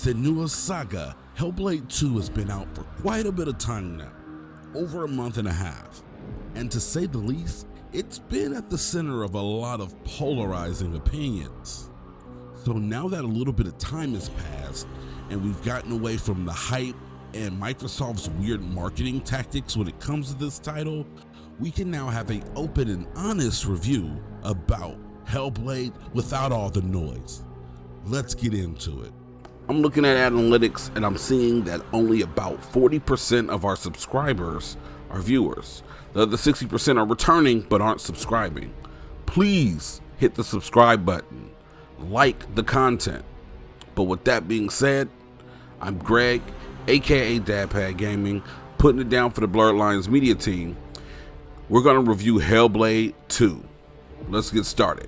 Senua's saga, HellBlade 2 has been out for quite a bit of time now, over a month and a half, and to say the least, it's been at the center of a lot of polarizing opinions. So now that a little bit of time has passed, and we've gotten away from the hype and Microsoft's weird marketing tactics when it comes to this title, we can now have an open and honest review about HellBlade without all the noise. Let's get into it. I'm looking at analytics and I'm seeing that only about 40% of our subscribers are viewers. The other 60% are returning but aren't subscribing. Please hit the subscribe button, like the content. But with that being said, I'm Greg, aka DadPadGaming, putting it down for the Blerd Lions media team. We're going to review HellBlade 2. Let's get started.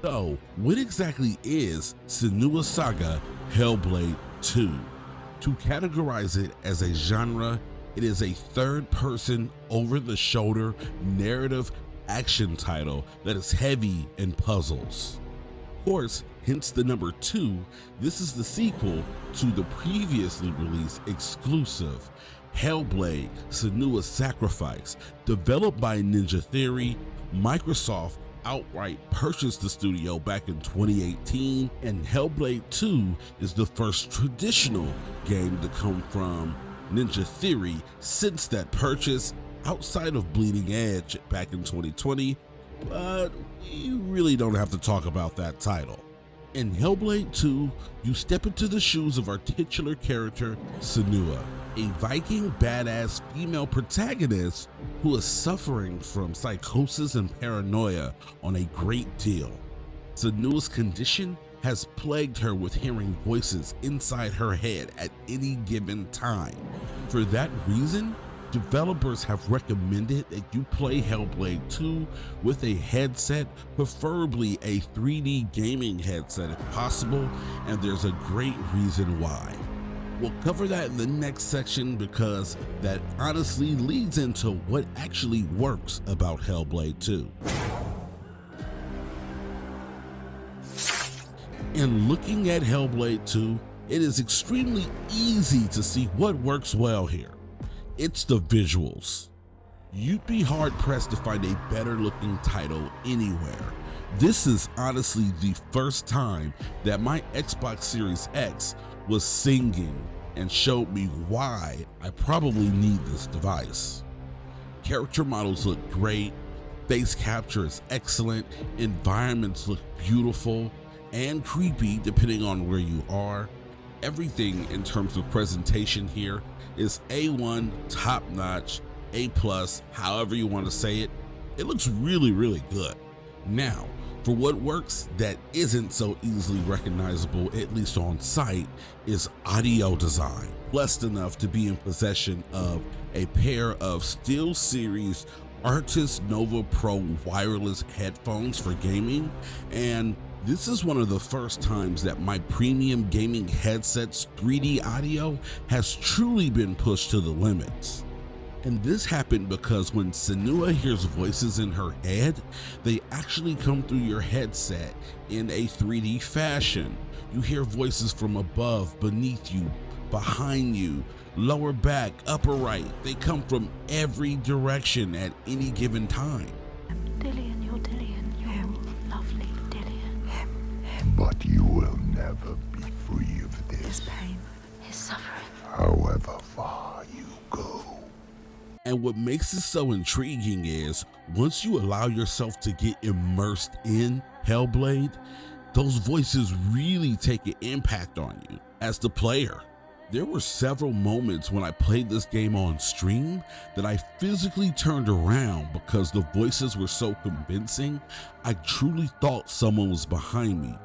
So, what exactly is Senua's Saga HellBlade 2? To categorize it as a genre, it is a third-person, over-the-shoulder, narrative action title that is heavy in puzzles. Of course, hence the number 2, this is the sequel to the previously released exclusive HellBlade Senua's Sacrifice, developed by Ninja Theory. Microsoft outright purchased the studio back in 2018, and HellBlade 2 is the first traditional game to come from Ninja Theory since that purchase, outside of Bleeding Edge back in 2020, but we really don't have to talk about that title. In HellBlade 2, you step into the shoes of our titular character, Senua, a Viking badass female protagonist who is suffering from psychosis and paranoia on a great deal. Senua's condition has plagued her with hearing voices inside her head at any given time. For that reason, developers have recommended that you play HellBlade 2 with a headset, preferably a 3D gaming headset if possible, and there's a great reason why. We'll cover that in the next section because that honestly leads into what actually works about HellBlade 2. In looking at HellBlade 2, it is extremely easy to see what works well here. It's the visuals. You'd be hard pressed to find a better looking title anywhere. This is honestly the first time that my Xbox Series X was singing and showed me why I probably need this device. Character models look great, face capture is excellent, environments look beautiful and creepy depending on where you are. Everything in terms of presentation here is A1, top notch, A+, however you want to say it. It looks really good. Now, for what works that isn't so easily recognizable, at least on sight, is audio design. Blessed enough to be in possession of a pair of SteelSeries Artis Nova Pro wireless headphones for gaming, and this is one of the first times that my premium gaming headset's 3D audio has truly been pushed to the limits. And this happened because when Senua hears voices in her head, they actually come through your headset in a 3D fashion. You hear voices from above, beneath you, behind you, lower back, upper right. They come from every direction at any given time. Dillian, you're Dillian, you're lovely Dillian. But you will never be free of this. His pain, his suffering. However far you go. And what makes it so intriguing is, once you allow yourself to get immersed in HellBlade, those voices really take an impact on you as the player. There were several moments when I played this game on stream that I physically turned around because the voices were so convincing. I truly thought someone was behind me.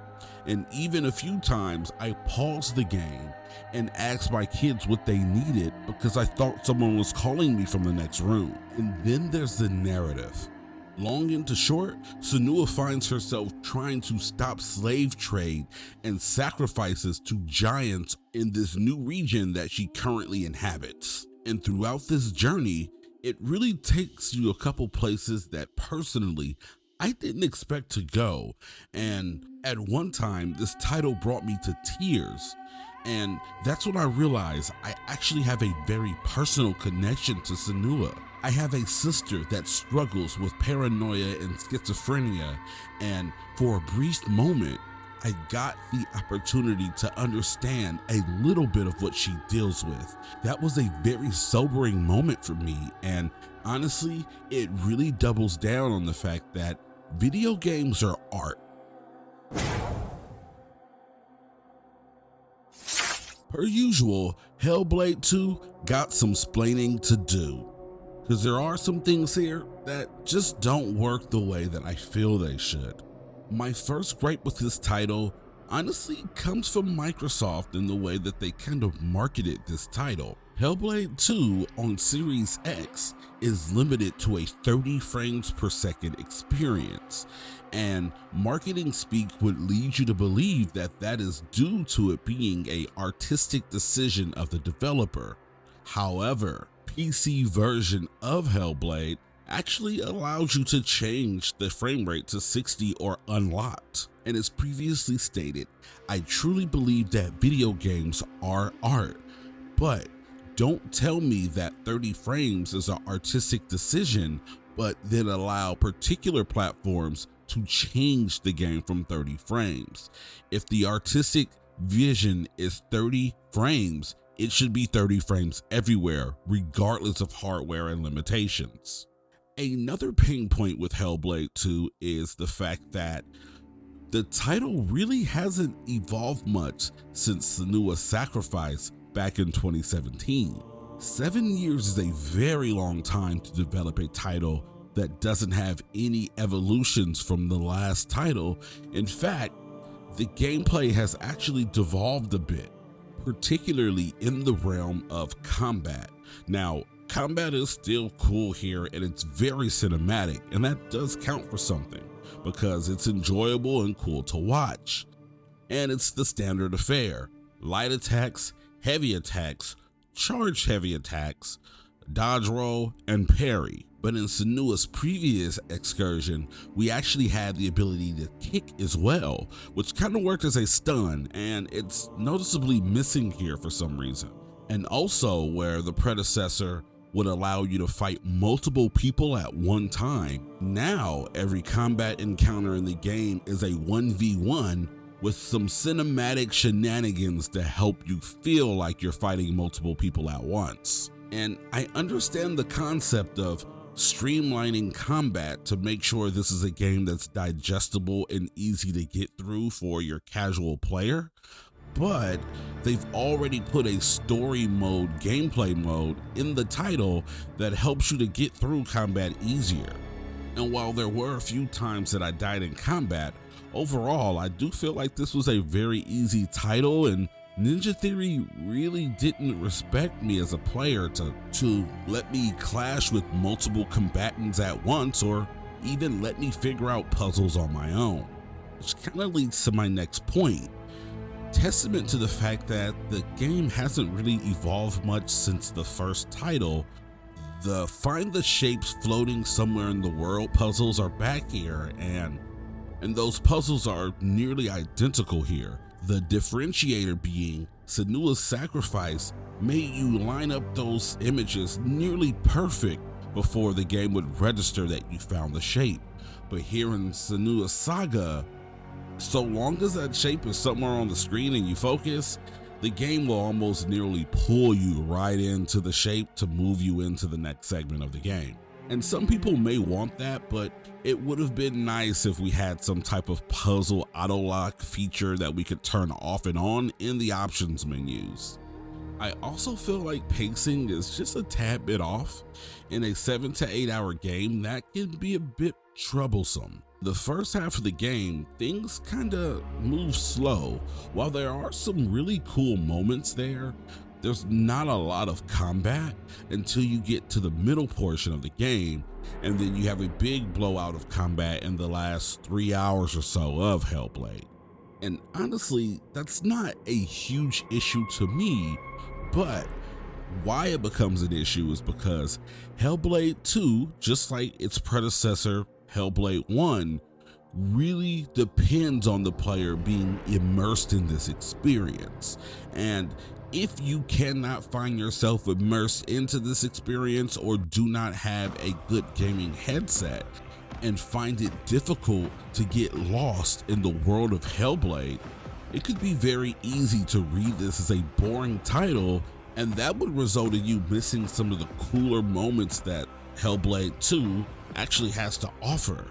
And even a few times I paused the game and asked my kids what they needed because I thought someone was calling me from the next room. And then there's the narrative. Long and to short, Senua finds herself trying to stop slave trade and sacrifices to giants in this new region that she currently inhabits. And throughout this journey, it really takes you a couple places that personally I didn't expect to go. And At one time, this title brought me to tears, and that's when I realized I actually have a very personal connection to Senua. I have a sister that struggles with paranoia and schizophrenia, and for a brief moment, I got the opportunity to understand a little bit of what she deals with. That was a very sobering moment for me, and honestly, it really doubles down on the fact that video games are art. Per usual, HellBlade 2 got some splaining to do, because there are some things here that just don't work the way that I feel they should. My first gripe with this title honestly comes from Microsoft in the way that they kind of marketed this title. HellBlade 2 on Series X is limited to a 30 frames per second experience, and marketing speak would lead you to believe that that is due to it being an artistic decision of the developer. However, PC version of HellBlade actually allows you to change the frame rate to 60 or unlocked. And as previously stated, I truly believe that video games are art, but don't tell me that 30 frames is an artistic decision, but then allow particular platforms to change the game from 30 frames. If the artistic vision is 30 frames, it should be 30 frames everywhere, regardless of hardware and limitations. Another pain point with HellBlade 2 is the fact that the title really hasn't evolved much since Senua's sacrifice back in 2017. 7 years is a very long time to develop a title that doesn't have any evolutions from the last title. In fact, the gameplay has actually devolved a bit, particularly in the realm of combat. Now, combat is still cool here and it's very cinematic, and that does count for something because it's enjoyable and cool to watch. And it's the standard affair: light attacks, heavy attacks, charge heavy attacks, dodge roll, and parry. But in Senua's previous excursion, we actually had the ability to kick as well, which kind of worked as a stun, and it's noticeably missing here for some reason. And also, where the predecessor would allow you to fight multiple people at one time, now every combat encounter in the game is a 1v1 with some cinematic shenanigans to help you feel like you're fighting multiple people at once. And I understand the concept of streamlining combat to make sure this is a game that's digestible and easy to get through for your casual player, but they've already put a story mode, gameplay mode in the title that helps you to get through combat easier. And while there were a few times that I died in combat, overall I do feel like this was a very easy title, and Ninja Theory really didn't respect me as a player to let me clash with multiple combatants at once, or even let me figure out puzzles on my own. Which kind of leads to my next point. Testament to the fact that the game hasn't really evolved much since the first title, the find the shapes floating somewhere in the world puzzles are back here, and those puzzles are nearly identical here. The differentiator being Senua's sacrifice made you line up those images nearly perfect before the game would register that you found the shape. But here in Senua's Saga, so long as that shape is somewhere on the screen and you focus, the game will almost nearly pull you right into the shape to move you into the next segment of the game. And some people may want that, but it would have been nice if we had some type of puzzle auto lock feature that we could turn off and on in the options menus. I also feel like pacing is just a tad bit off. In a 7 to 8 hour game, that can be a bit troublesome. The first half of the game, things kinda move slow. While there are some really cool moments there's not a lot of combat until you get to the middle portion of the game, and then you have a big blowout of combat in the last 3 hours or so of HellBlade. And honestly, that's not a huge issue to me, but why it becomes an issue is because HellBlade 2, just like its predecessor HellBlade 1, really depends on the player being immersed in this experience. And if you cannot find yourself immersed into this experience or do not have a good gaming headset and find it difficult to get lost in the world of HellBlade, it could be very easy to read this as a boring title, and that would result in you missing some of the cooler moments that HellBlade 2 actually has to offer.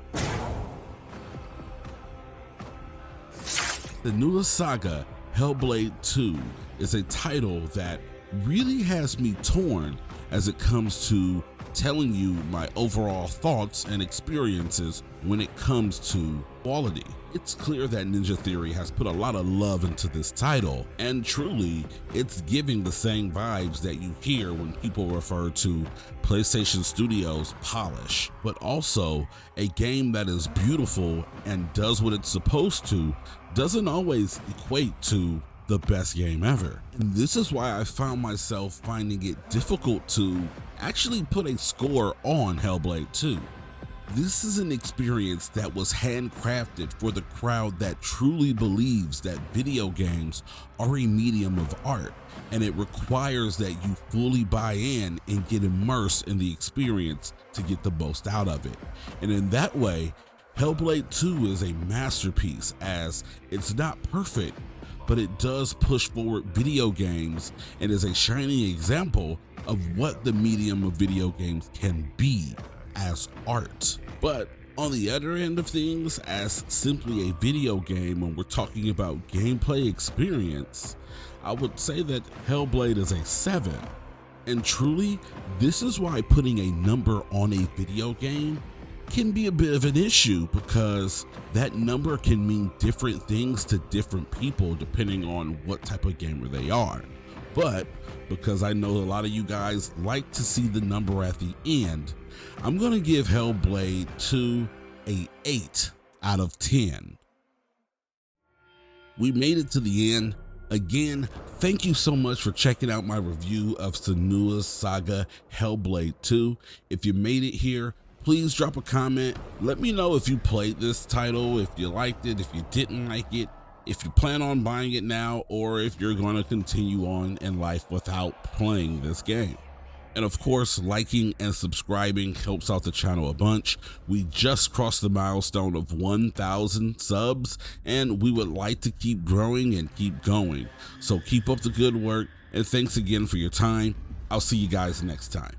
Senua Saga HellBlade 2 is a title that really has me torn as it comes to telling you my overall thoughts and experiences when it comes to quality. It's clear that Ninja Theory has put a lot of love into this title, and truly it's giving the same vibes that you hear when people refer to PlayStation Studios' polish, but also a game that is beautiful and does what it's supposed to doesn't always equate to the best game ever. And this is why I found myself finding it difficult to actually put a score on HellBlade 2. This is an experience that was handcrafted for the crowd that truly believes that video games are a medium of art, and it requires that you fully buy in and get immersed in the experience to get the most out of it. And in that way, HellBlade 2 is a masterpiece, as it's not perfect, but it does push forward video games and is a shining example of what the medium of video games can be as art. But on the other end of things, as simply a video game, when we're talking about gameplay experience, I would say that HellBlade is a 7. And truly, this is why putting a number on a video game can be a bit of an issue, because that number can mean different things to different people depending on what type of gamer they are. But because I know a lot of you guys like to see the number at the end, I'm gonna give HellBlade 2 a 8 out of 10. We made it to the end. Again, thank you so much for checking out my review of Senua Saga HellBlade 2. If you made it here, please drop a comment. Let me know if you played this title, if you liked it, if you didn't like it, if you plan on buying it now, or if you're going to continue on in life without playing this game. And of course, liking and subscribing helps out the channel a bunch. We just crossed the milestone of 1,000 subs, and we would like to keep growing and keep going. So keep up the good work, and thanks again for your time. I'll see you guys next time.